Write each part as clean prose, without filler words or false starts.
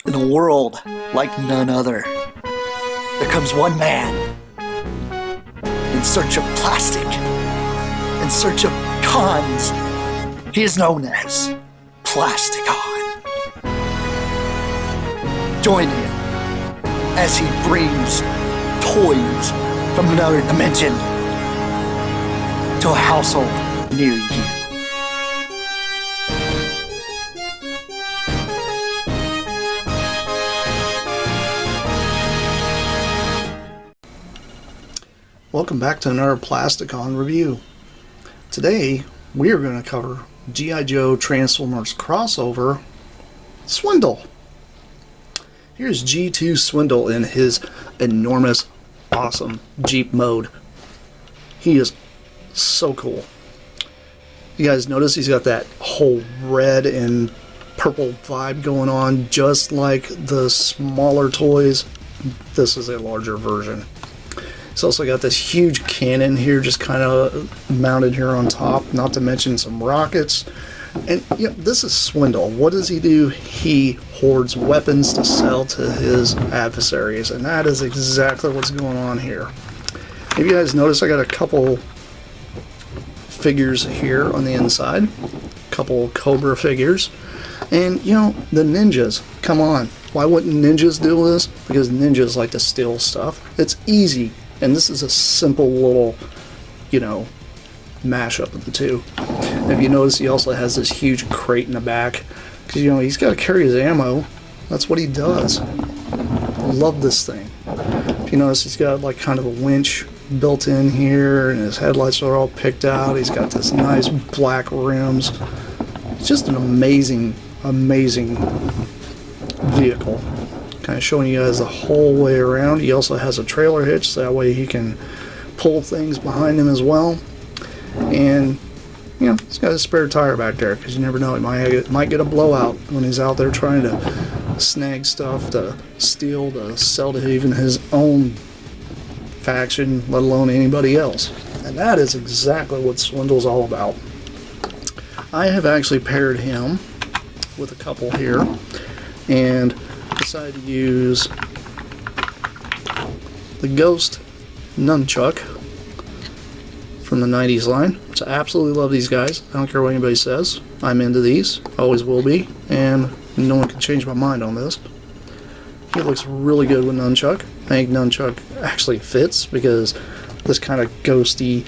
In a world like none other, there comes one man in search of plastic, in search of cons. He is known as Plasticon. Join him as he brings toys from another dimension to a household near you. Welcome back to another Plasticon review. Today we are going to cover G.I. Joe Transformers crossover Swindle. Here's G2 Swindle in his enormous, awesome Jeep mode. He is so cool. You guys notice he's got that whole red and purple vibe going on, just like the smaller toys. This is a larger version. He's also got this huge cannon here, just kind of mounted here on top, not to mention some rockets. And you know, this is Swindle. What does he do? He hoards weapons to sell to his adversaries, and that is exactly what's going on here. If you guys notice, I got a couple figures here on the inside, a couple Cobra figures, and you know, the ninjas, come on. Why wouldn't ninjas do this? Because ninjas like to steal stuff. It's easy. And this is a simple little, you know, mashup of the two. And if you notice, he also has this huge crate in the back. Because, you know, he's got to carry his ammo. That's what he does. I love this thing. If you notice, he's got like kind of a winch built in here. And his headlights are all picked out. He's got this nice black rims. It's just an amazing, amazing vehicle. Kind of showing you guys the whole way around. He also has a trailer hitch, so that way he can pull things behind him as well. And you know, he's got a spare tire back there because you never know, he might get a blowout when he's out there trying to snag stuff to steal, to sell to even his own faction, let alone anybody else. And that is exactly what Swindle's all about. I have actually paired him with a couple here, and decided to use the Ghost Nunchuck from the 90s line, which I absolutely love these guys. I don't care what anybody says. I'm into these, always will be, and no one can change my mind on this. It looks really good with Nunchuck. I think Nunchuck actually fits because this kind of ghosty,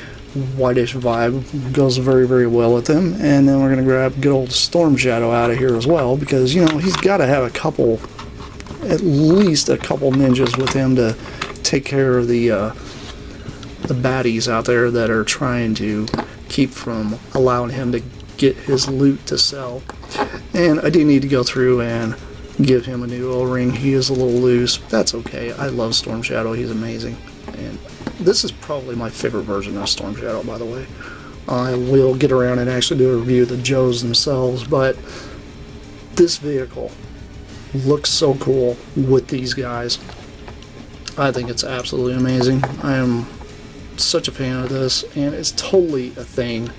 whitish vibe goes very, very well with him. And then we're going to grab good old Storm Shadow out of here as well because, you know, he's got to have at least a couple ninjas with him to take care of the baddies out there that are trying to keep from allowing him to get his loot to sell. And I do need to go through and give him a new O-ring. He is a little loose, but that's okay. I love Storm Shadow. He's amazing. And this is probably my favorite version of Storm Shadow, by the way. I will get around and actually do a review of the Joes themselves, but this vehicle looks so cool with these guys. I think it's absolutely amazing. I am such a fan of this, and it's totally a thing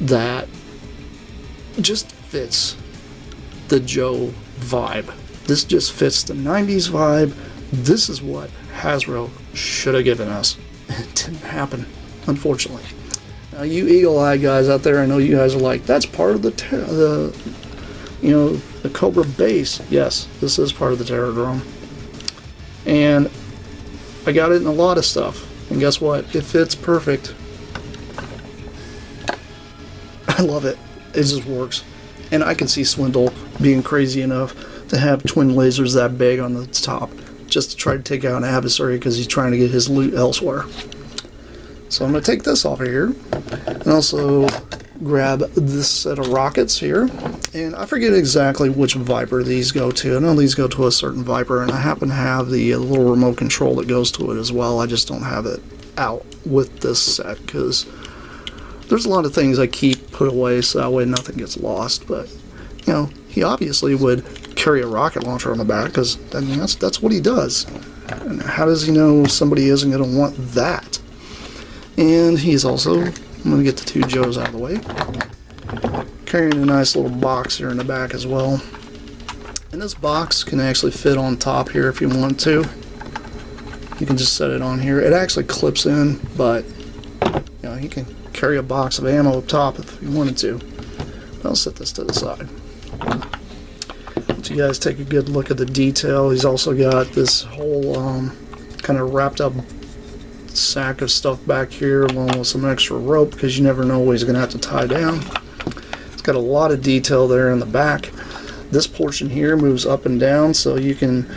that just fits the Joe vibe. This just fits the 90s vibe. This is what Hasbro should have given us. It didn't happen, unfortunately. Now, you eagle-eyed guys out there, I know you guys are like, that's part of the Cobra base. Yes, this is part of the Terradrome. And I got it in a lot of stuff. And guess what? It fits perfect. I love it. It just works. And I can see Swindle being crazy enough to have twin lasers that big on the top just to try to take out an adversary because he's trying to get his loot elsewhere. So I'm going to take this off of here. And also grab this set of rockets here, and I forget exactly which Viper these go to. I know these go to a certain Viper, and I happen to have the little remote control that goes to it as well. I just don't have it out with this set because there's a lot of things I keep put away so that way nothing gets lost. But you know, he obviously would carry a rocket launcher on the back because I mean that's what he does. And how does he know somebody isn't going to want that? And he's also, I'm going to get the two Joes out of the way, carrying a nice little box here in the back as well. And this box can actually fit on top here if you want to. You can just set it on here. It actually clips in, but you know, you can carry a box of ammo up top if you wanted to. But I'll set this to the side. So you guys take a good look at the detail. He's also got this whole kind of wrapped up sack of stuff back here along with some extra rope because you never know what he's going to have to tie down. It's got a lot of detail there in the back. This portion here moves up and down, so you can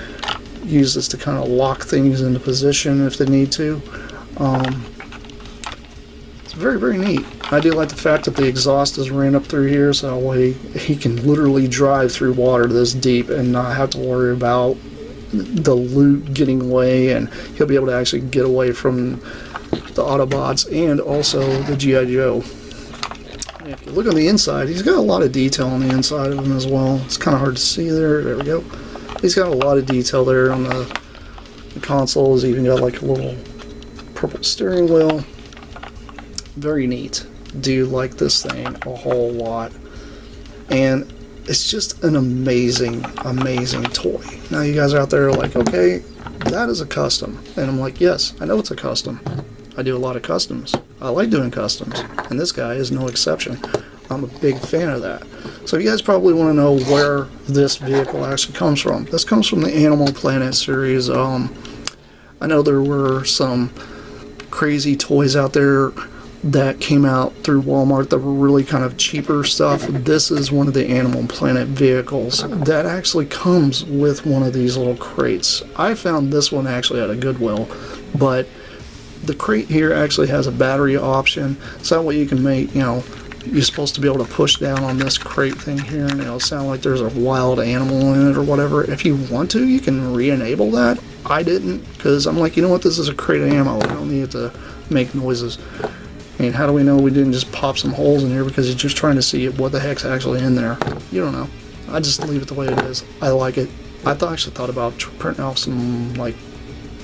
use this to kind of lock things into position if they need to. It's very, very neat. I do like the fact that the exhaust is ran up through here, so that way he can literally drive through water this deep and not have to worry about the loot getting away, and he'll be able to actually get away from the Autobots and also the G.I. Joe. And if you look on the inside, he's got a lot of detail on the inside of him as well. It's kind of hard to see there. There we go. He's got a lot of detail there on the console. He's even got like a little purple steering wheel. Very neat. Do like this thing a whole lot. And it's just an amazing, amazing toy. Now you guys out there are like, okay, that is a custom. And I'm like, yes, I know it's a custom. I do a lot of customs. I like doing customs. And this guy is no exception. I'm a big fan of that. So you guys probably want to know where this vehicle actually comes from. This comes from the Animal Planet series. I know there were some crazy toys out there that came out through Walmart that were really kind of cheaper stuff. This is one of the Animal Planet vehicles that actually comes with one of these little crates. I found this one actually at a Goodwill, but the crate here actually has a battery option, so that way you can make, you know, you're supposed to be able to push down on this crate thing here and it'll sound like there's a wild animal in it or whatever. If you want to, you can re-enable that. I didn't, because I'm like, you know what, this is a crate of ammo. We don't need it to make noises. I mean, how do we know we didn't just pop some holes in here because he's just trying to see what the heck's actually in there? You don't know. I just leave it the way it is. I like it. I actually thought about printing out some, like,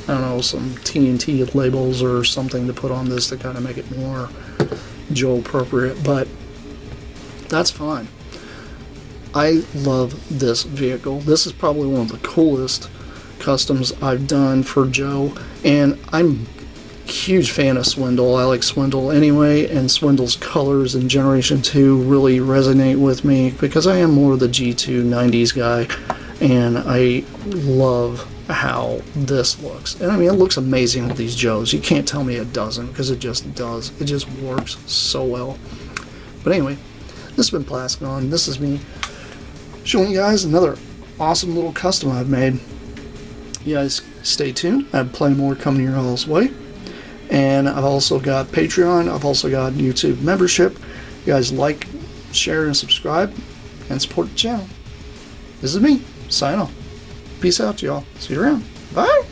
I don't know, some TNT labels or something to put on this to kind of make it more Joe appropriate, but that's fine. I love this vehicle. This is probably one of the coolest customs I've done for Joe, and I'm a huge fan of Swindle. I like Swindle anyway, and Swindle's colors in Generation 2 really resonate with me because I am more of the G2 90s guy, and I love how this looks. And I mean, it looks amazing with these Joes. You can't tell me it doesn't, because it just does. It just works so well. But anyway, this has been Plasticon. This is me showing you guys another awesome little custom I've made. You guys stay tuned. I have plenty more coming your all's way. And I've also got Patreon. I've also got YouTube membership. You guys like, share, and subscribe, and support the channel. This is me, sign off. Peace out, y'all. See you around. Bye.